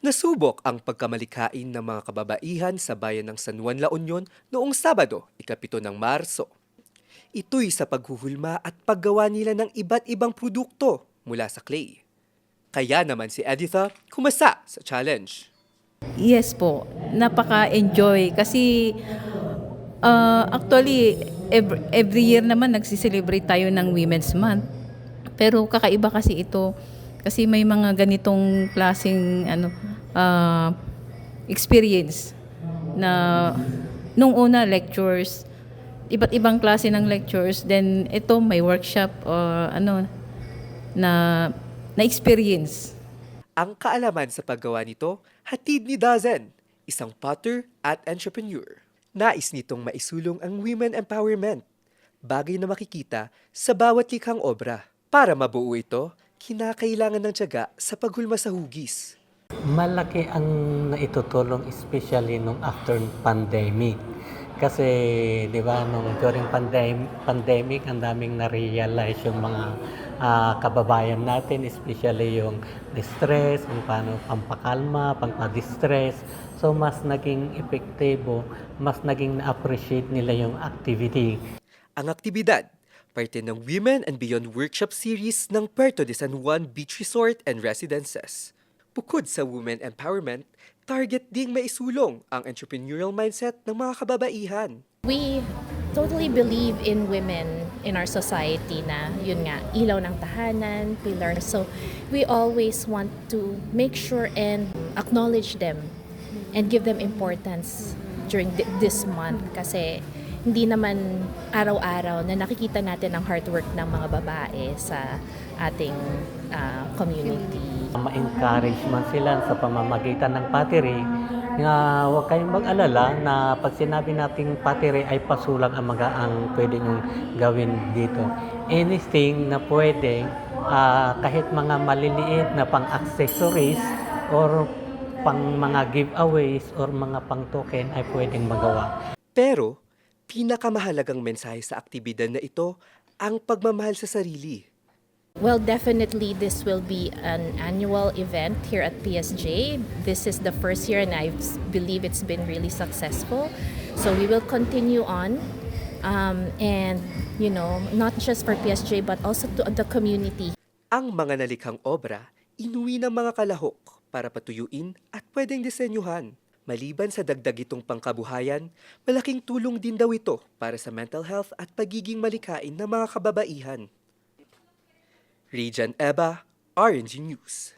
Nasubok ang pagkamalikain ng mga kababaihan sa bayan ng San Juan, La Union noong Sabado, ika-7 ng Marso. Ito'y sa paghuhulma at paggawa nila ng iba't ibang produkto mula sa clay. Kaya naman si Editha kumasa sa challenge. Yes po, napaka-enjoy kasi actually every year naman nagsi-celebrate tayo ng Women's Month. Pero kakaiba kasi ito kasi may mga ganitong klaseng experience na nung una lectures, iba't ibang klase ng lectures, then ito may workshop na na experience. Ang kaalaman sa paggawa nito, hatid ni Dazen, isang potter at entrepreneur. Nais nitong maisulong ang women empowerment, bagay na makikita sa bawat likhang obra. Para mabuo ito, kinakailangan ng tiyaga sa paghulma sa hugis. Malaki ang naitutulong especially nung after pandemic. Kasi 'di ba nung during pandemic ang daming na-realize yung mga kababayan natin, especially yung distress, kung paano pampakalma, pampa-distress. So mas naging epektibo, mas naging na-appreciate nila yung activity. Ang aktibidad, parte ng Women and Beyond Workshop Series ng Puerto de San Juan Beach Resort and Residences. Bukod sa women empowerment, target ding maisulong ang entrepreneurial mindset ng mga kababaihan. We totally believe in women in our society na yun nga, ilaw ng tahanan, pillar. So we always want to make sure and acknowledge them and give them importance during this month kasi hindi naman araw-araw na nakikita natin ang hard work ng mga babae sa ating community. Ma-encourage man sila sa pamamagitan ng pottery nga huwag kayong mag-alala na pag sinabi nating pottery ay pasulang ang pwede nyong gawin dito. Anything na pwede, kahit mga maliliit na pang-accessories or pang mga giveaways or mga pang-token ay pwedeng magawa. Pero, pinakamahalagang mensahe sa aktibidad na ito ang pagmamahal sa sarili. Well, definitely this will be an annual event here at PSJ. This is the first year and I believe it's been really successful. So we will continue on and, you know, not just for PSJ but also to the community. Ang mga nalikhang obra, inuwi ng mga kalahok para patuyuin at pwedeng disenyuhan. Maliban sa dagdag itong pangkabuhayan, malaking tulong din daw ito para sa mental health at pagiging malikain ng mga kababaihan. Rejan Eba, RNG News.